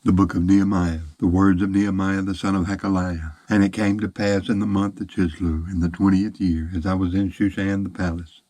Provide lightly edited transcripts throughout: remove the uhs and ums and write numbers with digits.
The book of Nehemiah, the words of Nehemiah the son of Hakaliah. And it came to pass in the month of Chislew, in the 20th year, as I was in Shushan the palace,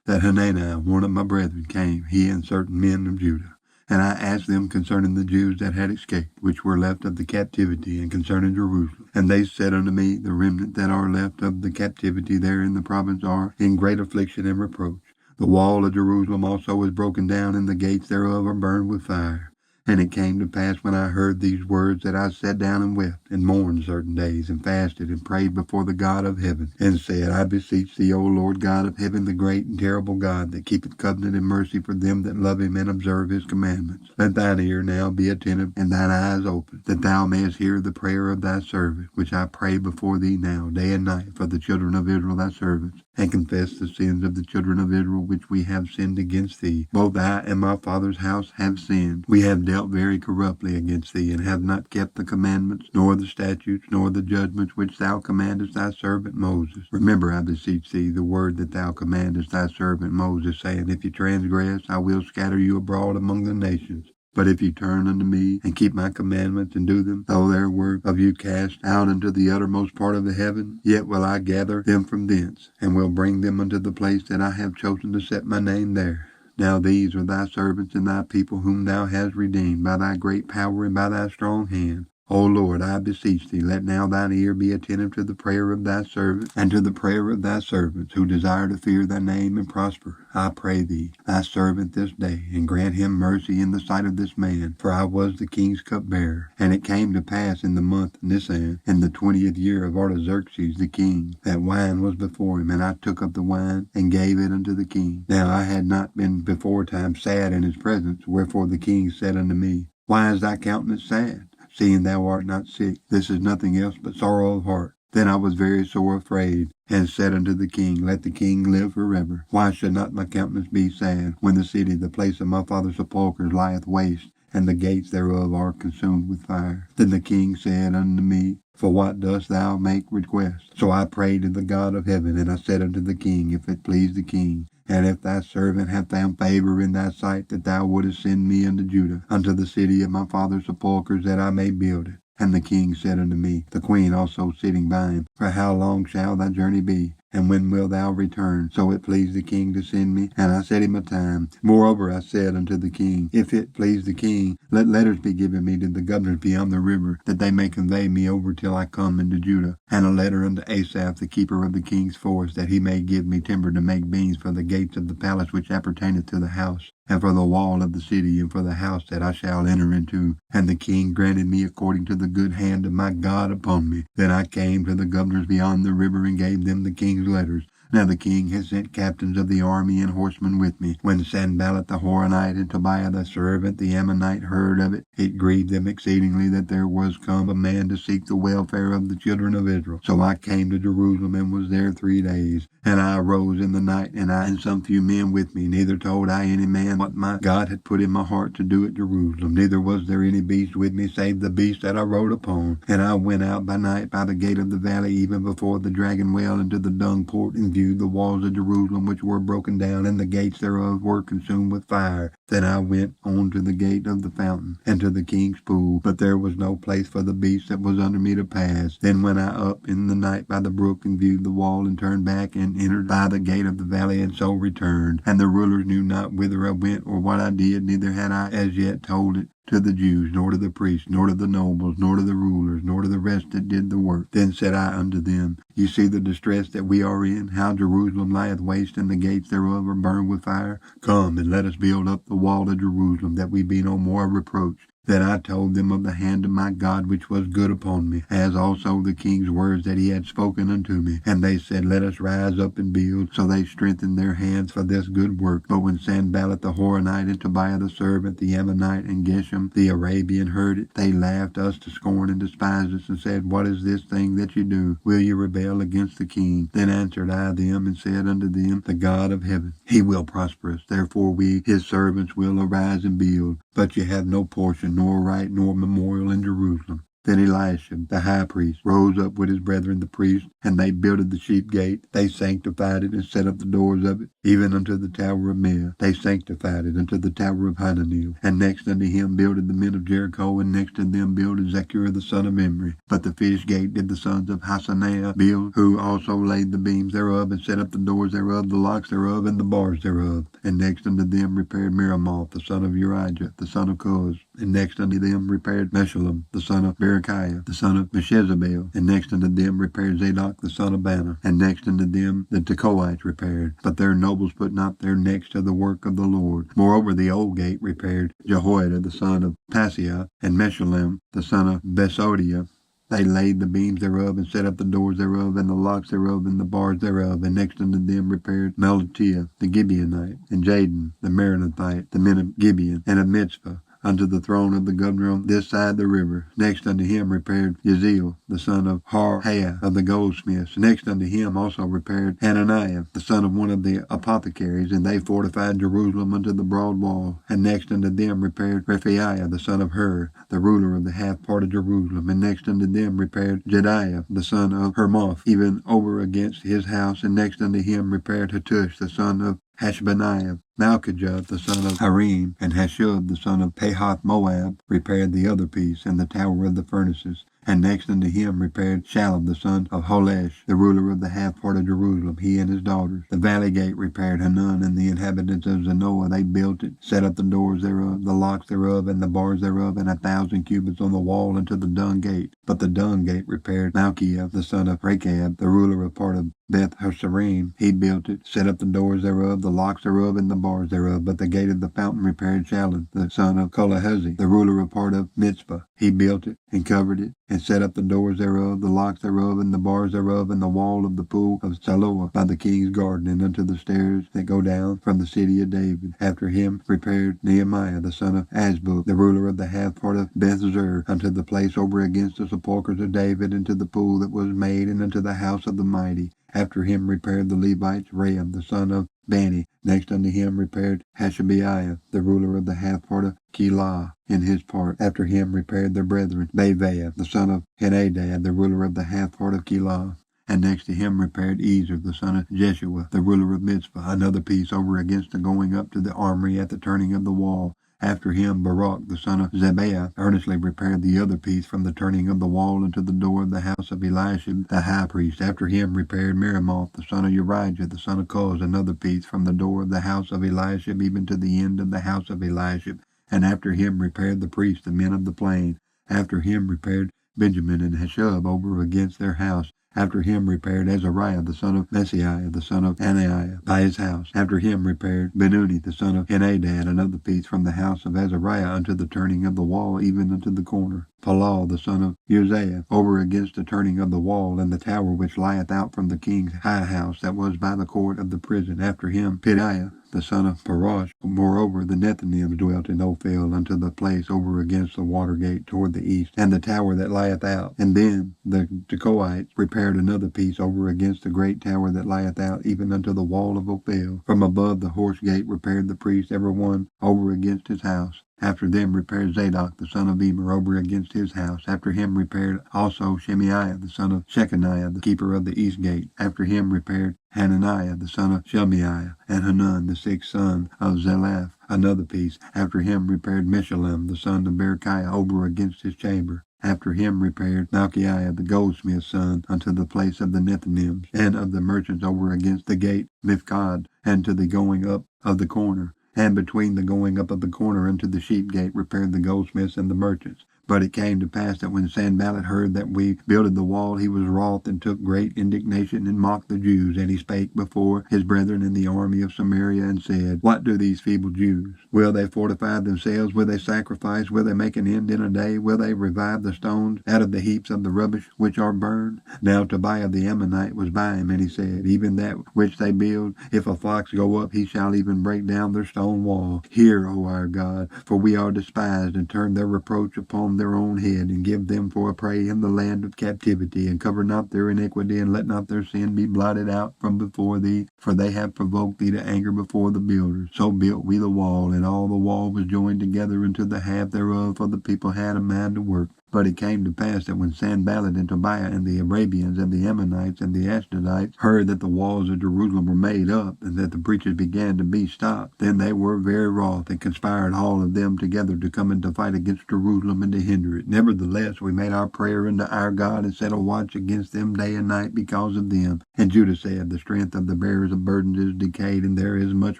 that Hananiah, one of my brethren, came, he and certain men of Judah. And I asked them concerning the Jews that had escaped, which were left of the captivity, and concerning Jerusalem. And they said unto me, the remnant that are left of the captivity there in the province are in great affliction and reproach. The wall of Jerusalem also is broken down, and the gates thereof are burned with fire. And it came to pass when I heard these words that I sat down and wept, and mourned certain days, and fasted, and prayed before the God of heaven, and said, I beseech thee, O Lord God of heaven, the great and terrible God, that keepeth covenant and mercy for them that love him and observe his commandments. Let thine ear now be attentive, and thine eyes open, that thou mayest hear the prayer of thy servant, which I pray before thee now, day and night, for the children of Israel thy servants, and confess the sins of the children of Israel which we have sinned against thee. Both I and my father's house have sinned. We have dealt very corruptly against thee, and have not kept the commandments, nor the statutes, nor the judgments which thou commandest thy servant Moses. Remember, I beseech thee, the word that thou commandest thy servant Moses, saying, If you transgress, I will scatter you abroad among the nations. But if you turn unto me, and keep my commandments, and do them, though there were of you cast out unto the uttermost part of the heaven, yet will I gather them from thence, and will bring them unto the place that I have chosen to set my name there. Now these are thy servants and thy people, whom thou hast redeemed by thy great power and by thy strong hand. O Lord, I beseech thee, let now thine ear be attentive to the prayer of thy servant, and to the prayer of thy servants, who desire to fear thy name and prosper. I pray thee, thy servant this day, and grant him mercy in the sight of this man, for I was the king's cupbearer. And it came to pass in the month Nisan, in the 20th year of Artaxerxes the king, that wine was before him, and I took up the wine, and gave it unto the king. Now I had not been beforetime sad in his presence, wherefore the king said unto me, Why is thy countenance sad, seeing thou art not sick? This is nothing else but sorrow of heart. Then I was very sore afraid, and said unto the king, Let the king live forever. Why should not my countenance be sad, when the city, the place of my father's sepulchres, lieth waste, and the gates thereof are consumed with fire? Then the king said unto me, For what dost thou make request? So I prayed to the God of heaven, and I said unto the king, If it please the king, and if thy servant hath found favor in thy sight, that thou wouldest send me unto Judah, unto the city of my father's sepulchres, that I may build it. And the king said unto me, the queen also sitting by him, For how long shall thy journey be? And when wilt thou return? So it pleased the king to send me, and I set him a time. Moreover I said unto the king, If it please the king, let letters be given me to the governors beyond the river, that they may convey me over till I come into Judah. And a letter unto Asaph, the keeper of the king's forest, that he may give me timber to make beams for the gates of the palace which appertaineth to the house, and for the wall of the city, and for the house that I shall enter into. And the king granted me according to the good hand of my God upon me. Then I came to the governors beyond the river, and gave them the king's letters. Now the king had sent captains of the army and horsemen with me. When Sanballat the Horonite and Tobiah the servant the Ammonite heard of it, it grieved them exceedingly that there was come a man to seek the welfare of the children of Israel. So I came to Jerusalem, and was there 3 days. And I arose in the night, and I and some few men with me. Neither told I any man what my God had put in my heart to do at Jerusalem. Neither was there any beast with me, save the beast that I rode upon. And I went out by night by the gate of the valley, even before the dragon well, into the dung port, and viewed the walls of Jerusalem, which were broken down, and the gates thereof were consumed with fire. Then I went on to the gate of the fountain, and to the king's pool, but there was no place for the beast that was under me to pass. Then went I up in the night by the brook, and viewed the wall, and turned back, and entered by the gate of the valley, and so returned. And the rulers knew not whither I went, or what I did, neither had I as yet told it to the Jews, nor to the priests, nor to the nobles, nor to the rulers, nor to the rest that did the work. Then said I unto them, Ye see the distress that we are in, how Jerusalem lieth waste, and the gates thereof are burned with fire. Come, and let us build up the wall of Jerusalem, that we be no more a reproach. Then I told them of the hand of my God which was good upon me, as also the king's words that he had spoken unto me. And they said, Let us rise up and build. So they strengthened their hands for this good work. But when Sanballat the Horonite, and Tobiah the servant, the Ammonite, and Geshem the Arabian heard it, they laughed us to scorn, and despised us, and said, What is this thing that you do? Will you rebel against the king? Then answered I them, and said unto them, The God of heaven, he will prosper us. Therefore we, his servants, will arise and build. But ye have no portion, nor right, nor memorial in Jerusalem. Then Eliashib, the high priest, rose up with his brethren the priests, and they builded the sheep gate. They sanctified it and set up the doors of it, even unto the tower of Meh. They sanctified it unto the tower of Hananel. And next unto him builded the men of Jericho, and next to them builded Zechariah the son of Imri. But the fish gate did the sons of Hasaniah build, who also laid the beams thereof, and set up the doors thereof, the locks thereof, and the bars thereof. And next unto them repaired Miramoth, the son of Urijah, the son of Koz. And next unto them repaired Meshullam, the son of Berechiah, the son of Meshezabel. And next unto them repaired Zadok, the son of Bana. And next unto them the Tekoites repaired. But their nobles put not their necks to the work of the Lord. Moreover, the old gate repaired Jehoiada, the son of Paseah, and Meshullam, the son of Besodiah. They laid the beams thereof, and set up the doors thereof, and the locks thereof, and the bars thereof. And next unto them repaired Melatiah the Gibeonite, and Jadon the Meronothite, the men of Gibeon, and of Mitzvah, unto the throne of the governor on this side the river. Next unto him repaired Jeziel, the son of Harhaiah of the goldsmiths. Next unto him also repaired Hananiah, the son of one of the apothecaries, and they fortified Jerusalem unto the broad wall. And next unto them repaired Rephaiah, the son of Hur, the ruler of the half part of Jerusalem. And next unto them repaired Jediah, the son of Hermoth, even over against his house. And next unto him repaired Hattush, the son of Hashbaniah. Malchijah, the son of Harim, and Hashub, the son of Pahath Moab, repaired the other piece, and the tower of the furnaces. And next unto him repaired Shallum, the son of Holesh, the ruler of the half part of Jerusalem, he and his daughters. The valley gate repaired Hanun and the inhabitants of Zanoah. They built it, set up the doors thereof, the locks thereof, and the bars thereof, and 1,000 cubits on the wall unto the dung gate. But the dung gate repaired Malchiah, the son of Rechab, the ruler of part of Beth Hasarim. He built it, set up the doors thereof, the locks thereof, and the bars thereof. But the gate of the fountain repaired Shallum, the son of Kolahezi, the ruler of part of Mitzvah. He built it, and covered it, and set up the doors thereof, the locks thereof, and the bars thereof, and the wall of the pool of Siloah by the king's garden, and unto the stairs that go down from the city of David. After him repaired Nehemiah, the son of Azbuk, the ruler of the half part of Beth-zur, unto the place over against the sepulchres of David, and to the pool that was made, and unto the house of the mighty. After him repaired the Levites Raham, the son of Bani. Next unto him repaired Hashabiah, the ruler of the half part of Keilah, in his part. After him repaired their brethren Bavaiah, the son of Henadad, the ruler of the half part of Keilah. And next to him repaired Ezer, the son of Jeshua, the ruler of Mitzvah, another piece over against the going up to the armory at the turning of the wall. After him Baruch, the son of Zebiah, earnestly repaired the other piece from the turning of the wall unto the door of the house of Eliashib the high priest. After him repaired Miramoth, the son of Urijah, the son of Koz, another piece from the door of the house of Eliashib even to the end of the house of Eliashib. And after him repaired the priests, the men of the plain. After him repaired Benjamin and Hashub over against their house. After him repaired Azariah, the son of Messiah, the son of Anaiah, by his house. After him repaired Benuni, the son of Henadad, another piece from the house of Azariah unto the turning of the wall, even unto the corner. Palal, the son of Uzziah, over against the turning of the wall, and the tower which lieth out from the king's high house that was by the court of the prison. After him Pedaiah, the son of Parosh. Moreover, the Nethinims dwelt in Ophel unto the place over against the water gate toward the east, and the tower that lieth out. And then the Tekoites repaired another piece over against the great tower that lieth out, even unto the wall of Ophel. From above the horse gate repaired the priests, every one over against his house. After them repaired Zadok, the son of Emer, over against his house. After him repaired also Shemaiah, the son of Shechaniah, the keeper of the east gate. After him repaired Hananiah, the son of Shelmiah, and Hanun, the sixth son of Zelaph, another piece. After him repaired Meshullam, the son of Berechiah, over against his chamber. After him repaired Malchiah, the goldsmith's son, unto the place of the Nethinims, and of the merchants over against the gate Mifkad, and to the going up of the corner. And between the going up of the corner unto the sheep gate repaired the goldsmiths and the merchants. But it came to pass that when Sanballat heard that we builded the wall, he was wroth and took great indignation and mocked the Jews. And he spake before his brethren in the army of Samaria and said, What do these feeble Jews? Will they fortify themselves? Will they sacrifice? Will they make an end in a day? Will they revive the stones out of the heaps of the rubbish which are burned? Now Tobiah the Ammonite was by him, and he said, Even that which they build, if a fox go up, he shall even break down their stone wall. Hear, O our God, for we are despised, and turn their reproach upon their own head, and give them for a prey in the land of captivity, and cover not their iniquity, and let not their sin be blotted out from before thee, for they have provoked thee to anger before the builders. So built we the wall, and all the wall was joined together into the half thereof, for the people had a mind to work. But it came to pass that when Sanballat and Tobiah and the Arabians and the Ammonites and the Ashdodites heard that the walls of Jerusalem were made up, and that the breaches began to be stopped, then they were very wroth, and conspired all of them together to come and to fight against Jerusalem and to hinder it. Nevertheless, we made our prayer unto our God, and set a watch against them day and night because of them. And Judah said, the strength of the bearers of burdens is decayed, and there is much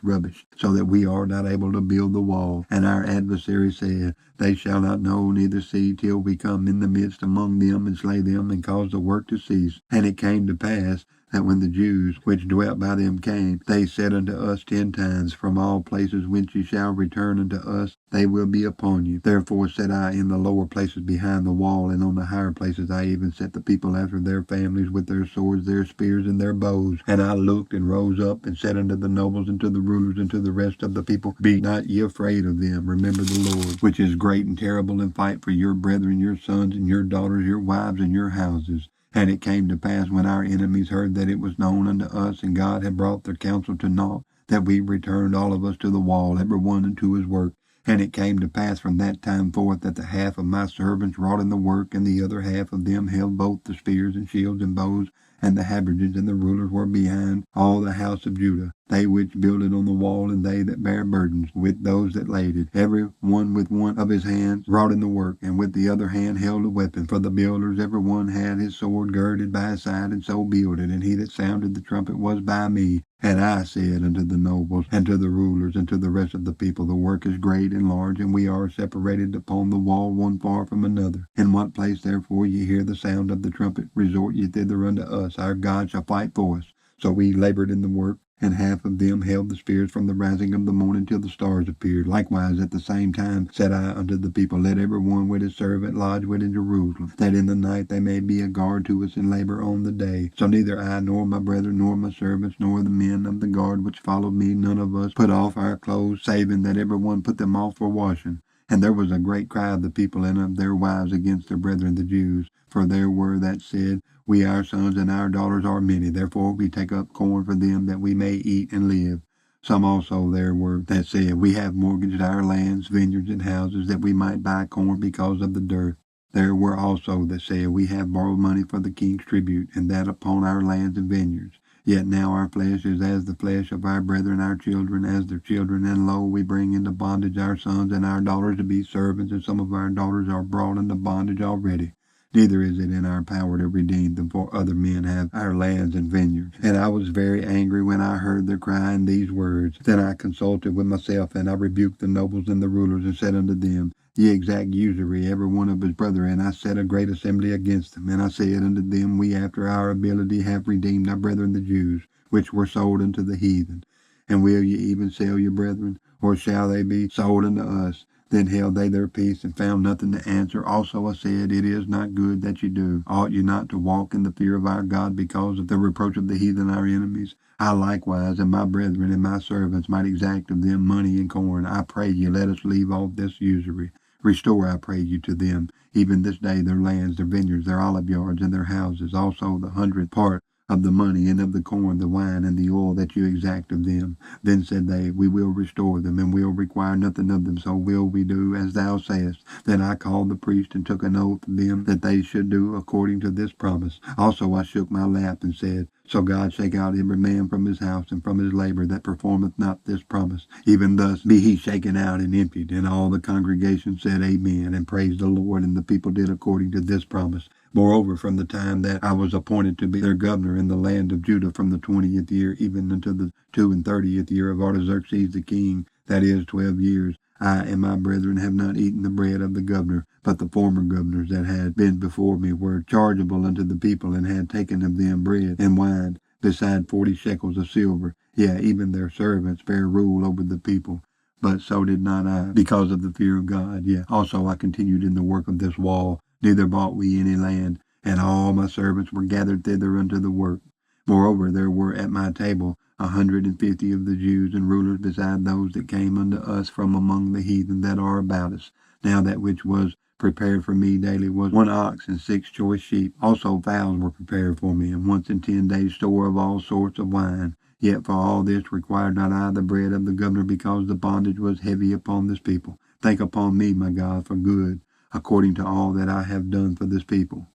rubbish, so that we are not able to build the wall. And our adversary said, they shall not know neither see till we come in the midst among them and slay them and cause the work to cease. And it came to pass that when the Jews which dwelt by them came, they said unto us 10 times, from all places whence ye shall return unto us, they will be upon you. Therefore said I, in the lower places behind the wall, and on the higher places I even set the people after their families, with their swords, their spears, and their bows. And I looked and rose up and said unto the nobles and to the rulers and to the rest of the people, be not ye afraid of them. Remember the Lord, which is great and terrible, and fight for your brethren, your sons and your daughters, your wives and your houses. And it came to pass, when our enemies heard that it was known unto us, and God had brought their counsel to naught, that we returned all of us to the wall, every one unto his work. And it came to pass from that time forth that the half of my servants wrought in the work, and the other half of them held both the spears and shields and bows, and the habergeons and the rulers were behind all the house of Judah, they which builded on the wall, and they that bare burdens, with those that laid it, every one with one of his hands wrought in the work, and with the other hand held a weapon. For the builders every one had his sword girded by his side, and so builded. And he that sounded the trumpet was by me. And I said unto the nobles, and to the rulers, and to the rest of the people, the work is great and large, and we are separated upon the wall one far from another. In what place therefore ye hear the sound of the trumpet, resort ye thither unto us. Our God shall fight for us. So we labored in the work, and half of them held the spears from the rising of the morning till the stars appeared. Likewise at the same time said I unto the people, let every one with his servant lodge within Jerusalem, that in the night they may be a guard to us and labor on the day. So neither I nor my brethren nor my servants nor the men of the guard which followed me, none of us put off our clothes, saving that every one put them off for washing. And there was a great cry of the people and of their wives against their brethren the Jews. For there were that said, we our sons and our daughters are many, therefore we take up corn for them that we may eat and live. Some also there were that said, we have mortgaged our lands, vineyards, and houses, that we might buy corn because of the dearth. There were also that said, we have borrowed money for the king's tribute, and that upon our lands and vineyards. Yet now our flesh is as the flesh of our brethren, our children as their children, and lo, we bring into bondage our sons and our daughters to be servants, and some of our daughters are brought into bondage already. Neither is it in our power to redeem them, for other men have our lands and vineyards. And I was very angry when I heard their cry in these words. Then I consulted with myself, and I rebuked the nobles and the rulers, and said unto them, ye exact usury, every one of his brother. And I set a great assembly against them. And I said unto them, we after our ability have redeemed our brethren the Jews, which were sold unto the heathen. And will ye even sell your brethren, or shall they be sold unto us? Then held they their peace, and found nothing to answer. Also I said, it is not good that ye do. Ought ye not to walk in the fear of our God, because of the reproach of the heathen our enemies? I likewise, and my brethren and my servants, might exact of them money and corn. I pray you, let us leave off this usury. Restore, I pray you, to them, even this day, their lands, their vineyards, their olive yards, and their houses, also the 100th part of the money, and of the corn, the wine, and the oil that you exact of them. Then said they, we will restore them, and will require nothing of them, so will we do as thou sayest. Then I called the priest, and took an oath of them that they should do according to this promise. Also I shook my lap, and said, so God shake out every man from his house and from his labor that performeth not this promise. Even thus be he shaken out and emptied. And all the congregation said, Amen, and praised the Lord, and the people did according to this promise. Moreover, from the time that I was appointed to be their governor in the land of Judah, from the 20th year even unto the 32nd year of Artaxerxes the king, that is 12 years, I and my brethren have not eaten the bread of the governor, but the former governors that had been before me were chargeable unto the people, and had taken of them bread and wine, beside 40 shekels of silver. Yea, even their servants bare rule over the people. But so did not I, because of the fear of God. Yet also I continued in the work of this wall, neither bought we any land, and all my servants were gathered thither unto the work. Moreover, there were at my table 150 of the Jews and rulers, beside those that came unto us from among the heathen that are about us. Now that which was prepared for me daily was 1 ox and 6 choice sheep. Also fowls were prepared for me, and once in 10 days store of all sorts of wine. Yet for all this required not I the bread of the governor, because the bondage was heavy upon this people. Think upon me, my God, for good. according to all that I have done for this people.